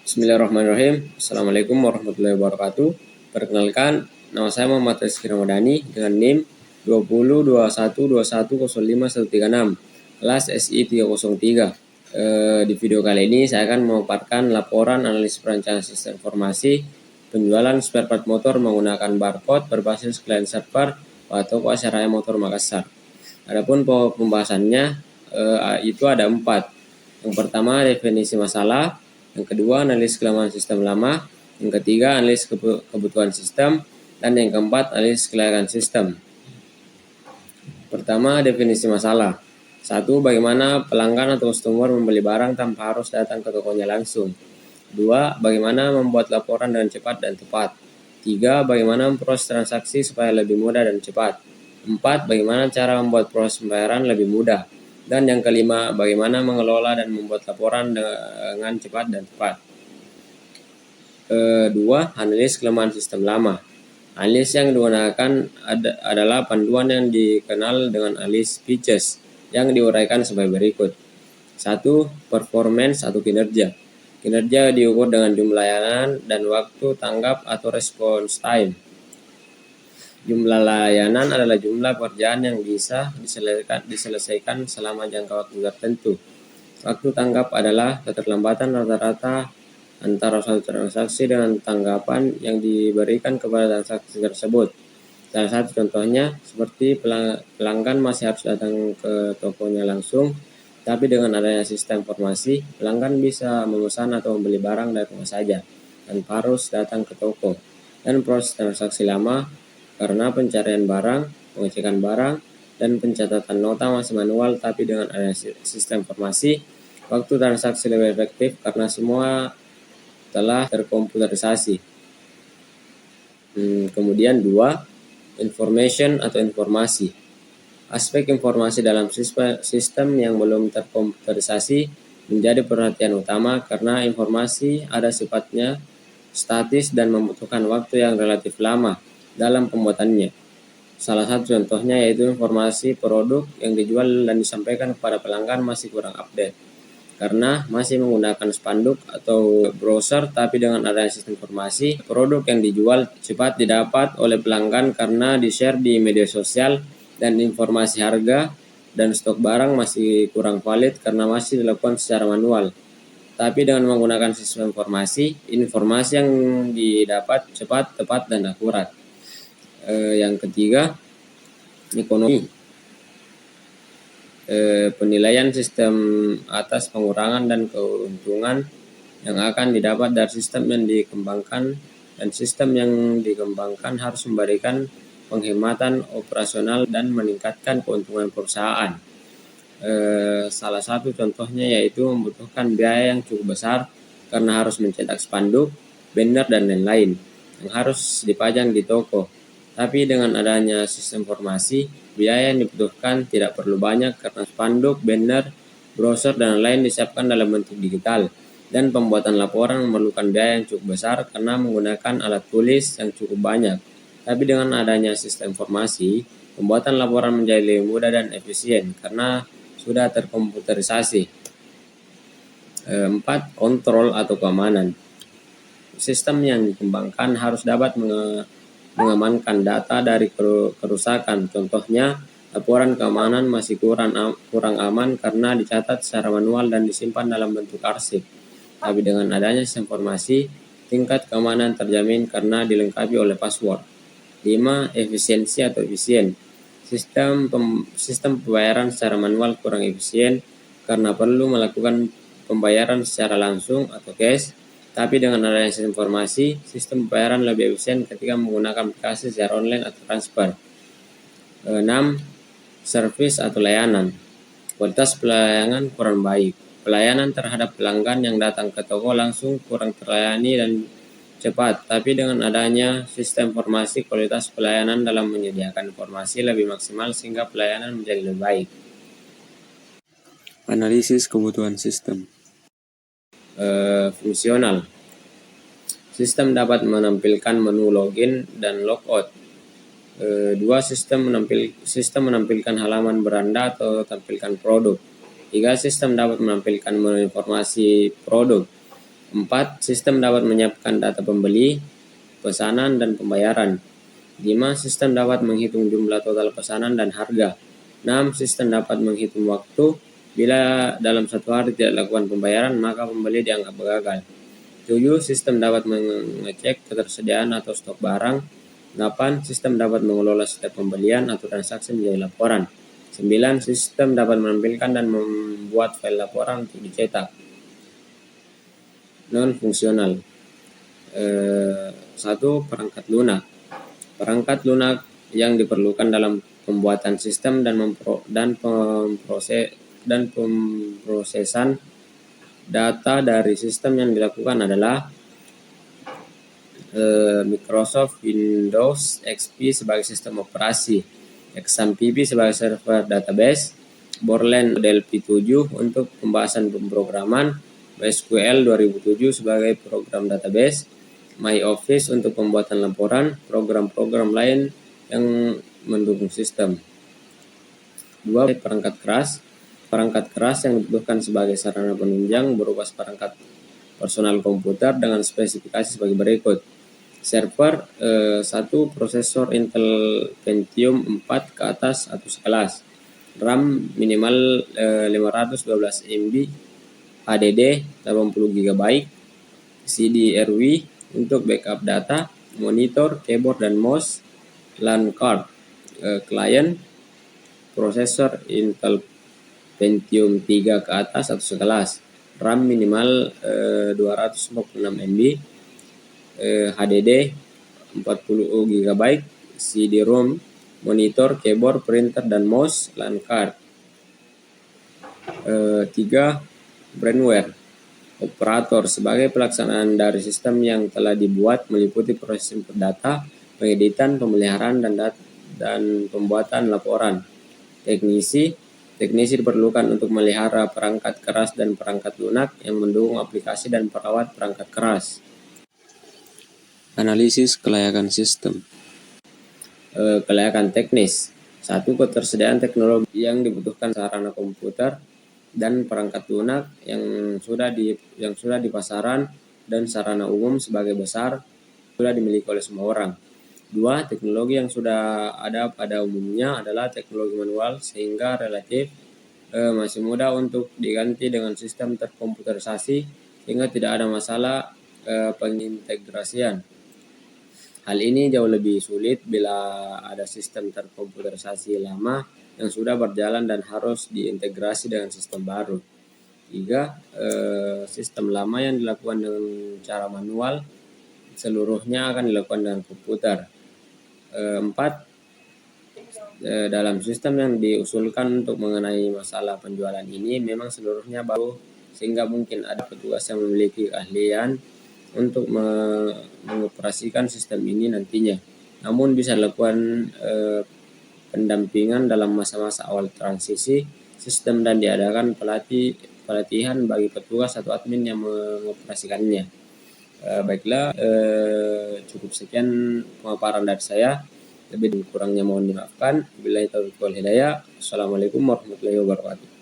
Bismillahirrahmanirrahim. Assalamualaikum warahmatullahi wabarakatuh. Perkenalkan, nama saya Muhammad Rizky Ramadhani dengan NIM 2021210536, kelas SI 303. Di video kali ini saya akan memaparkan laporan analis perancangan sistem informasi penjualan spare part motor menggunakan barcode berbasis client server atau Pasaraya Motor Makassar. Adapun pembahasannya itu ada 4. Yang pertama, definisi masalah. Yang kedua, analis kelemahan sistem lama. Yang ketiga, analis kebutuhan sistem. Dan yang keempat, analis kelayakan sistem. Pertama, definisi masalah. 1. Bagaimana pelanggan atau customer membeli barang tanpa harus datang ke tokonya langsung. 2. Bagaimana membuat laporan dengan cepat dan tepat. 3. Bagaimana memproses transaksi supaya lebih mudah dan cepat. 4. Bagaimana cara membuat proses pembayaran lebih mudah. Dan yang kelima, bagaimana mengelola dan membuat laporan dengan cepat dan tepat. Kedua, analis kelemahan sistem lama. Analis yang digunakan adalah panduan yang dikenal dengan analis Peaches yang diuraikan sebagai berikut. 1. Performance atau kinerja. Kinerja diukur dengan jumlah layanan dan waktu tanggap atau response time. Jumlah layanan adalah jumlah pekerjaan yang bisa diselesaikan selama jangka waktu tertentu. Waktu tanggap adalah keterlambatan rata-rata antara suatu transaksi dengan tanggapan yang diberikan kepada transaksi tersebut. Salah satu contohnya seperti pelanggan masih harus datang ke tokonya langsung, tapi dengan adanya sistem informasi, pelanggan bisa memesan atau membeli barang dari rumah saja tanpa harus datang ke toko. Dan proses transaksi lama karena pencarian barang, pengecekan barang, dan pencatatan nota masih manual, tapi dengan adanya sistem informasi, waktu transaksi lebih efektif karena semua telah terkomputerisasi. Kemudian 2, information atau informasi. Aspek informasi dalam sistem yang belum terkomputerisasi menjadi perhatian utama karena informasi ada sifatnya statis dan membutuhkan waktu yang relatif lama dalam pembuatannya. Salah satu contohnya yaitu informasi produk yang dijual dan disampaikan kepada pelanggan masih kurang update karena masih menggunakan spanduk atau browser, tapi dengan adanya sistem informasi, produk yang dijual cepat didapat oleh pelanggan karena di-share di media sosial, dan informasi harga dan stok barang masih kurang valid karena masih dilakukan secara manual. Tapi dengan menggunakan sistem informasi yang didapat cepat, tepat, dan akurat. Yang ketiga, ekonomi. Penilaian sistem atas pengurangan dan keuntungan yang akan didapat dari sistem yang dikembangkan, dan sistem yang dikembangkan harus memberikan penghematan operasional dan meningkatkan keuntungan perusahaan. Salah satu contohnya yaitu membutuhkan biaya yang cukup besar karena harus mencetak spanduk, banner, dan lain-lain yang harus dipajang di toko. Tapi dengan adanya sistem informasi, biaya yang dibutuhkan tidak perlu banyak karena spanduk, banner, brosur, dan lain disiapkan dalam bentuk digital. Dan pembuatan laporan memerlukan biaya yang cukup besar karena menggunakan alat tulis yang cukup banyak. Tapi dengan adanya sistem informasi, pembuatan laporan menjadi lebih mudah dan efisien karena sudah terkomputerisasi. 4. Kontrol atau keamanan. Sistem yang dikembangkan harus dapat mengamankan data dari kerusakan. Contohnya, laporan keamanan masih kurang aman karena dicatat secara manual dan disimpan dalam bentuk arsip. Tapi dengan adanya sistem informasi, tingkat keamanan terjamin karena dilengkapi oleh password. 5. Efisiensi atau efisien. Sistem pembayaran secara manual kurang efisien karena perlu melakukan pembayaran secara langsung atau cash. Tapi dengan adanya sistem informasi, sistem pembayaran lebih efisien ketika menggunakan aplikasi secara online atau transfer. 6. Service atau layanan. Kualitas pelayanan kurang baik. Pelayanan terhadap pelanggan yang datang ke toko langsung kurang terlayani dan cepat. Tapi dengan adanya sistem informasi, kualitas pelayanan dalam menyediakan informasi lebih maksimal sehingga pelayanan menjadi lebih baik. Analisis kebutuhan sistem. Fungsional. Sistem dapat menampilkan menu login dan logout. 2. Sistem menampilkan halaman beranda atau tampilkan produk. 3. Sistem dapat menampilkan menu informasi produk. 4. Sistem dapat menyiapkan data pembeli, pesanan, dan pembayaran. 5. Sistem dapat menghitung jumlah total pesanan dan harga. 6. Sistem dapat menghitung waktu. Bila dalam satu hari tidak dilakukan pembayaran, maka pembeli dianggap gagal. 7. Sistem dapat mengecek ketersediaan atau stok barang. 8. Sistem dapat mengelola setiap pembelian atau transaksi menjadi laporan. 9. Sistem dapat menampilkan dan membuat file laporan untuk dicetak. Non-fungsional. 1. Perangkat lunak. Perangkat lunak yang diperlukan dalam pembuatan sistem dan pemrosesan data dari sistem yang dilakukan adalah Microsoft Windows XP sebagai sistem operasi, XAMPP sebagai server database, Borland DLP7 untuk pembahasan pemrograman, MySQL 2007 sebagai program database, MyOffice untuk pembuatan laporan, program-program lain yang mendukung sistem. 2. Perangkat keras. Perangkat keras yang dibutuhkan sebagai sarana penunjang berupa perangkat personal komputer dengan spesifikasi sebagai berikut. Server 1. Prosesor Intel Pentium 4 ke atas atau sekelas. RAM minimal 512 MB, HDD 80 GB, CD-RW untuk backup data, monitor, keyboard dan mouse, LAN card. Klien prosesor Intel Pentium 3 ke atas atau sekelas. RAM minimal 256 MB, HDD 40 GB, CD-ROM, monitor, keyboard, printer, dan mouse, LAN card. 3. Brainware. Operator sebagai pelaksanaan dari sistem yang telah dibuat meliputi proses input data, pengeditan, pemeliharaan, dan pembuatan laporan. Teknisi diperlukan untuk melihara perangkat keras dan perangkat lunak yang mendukung aplikasi dan perawat perangkat keras. Analisis kelayakan sistem. Kelayakan teknis. 1. Ketersediaan teknologi yang dibutuhkan sarana komputer dan perangkat lunak yang sudah di pasaran dan sarana umum sebagai besar sudah dimiliki oleh semua orang. 2. Teknologi yang sudah ada pada umumnya adalah teknologi manual sehingga relatif masih mudah untuk diganti dengan sistem terkomputerisasi sehingga tidak ada masalah pengintegrasian. Hal ini jauh lebih sulit bila ada sistem terkomputerisasi lama yang sudah berjalan dan harus diintegrasi dengan sistem baru. 3. Sistem lama yang dilakukan dengan cara manual seluruhnya akan dilakukan dengan komputer. 4. Dalam sistem yang diusulkan untuk mengenai masalah penjualan ini memang seluruhnya baru sehingga mungkin ada petugas yang memiliki keahlian untuk mengoperasikan sistem ini nantinya. Namun bisa dilakukan pendampingan dalam masa-masa awal transisi sistem dan diadakan pelatihan bagi petugas atau admin yang mengoperasikannya. Baiklah, cukup sekian pemaparan dari saya. Lebih dan kurangnya mohon dimaafkan. Wabillahi taufiq wal hidayah. Assalamualaikum warahmatullahi wabarakatuh.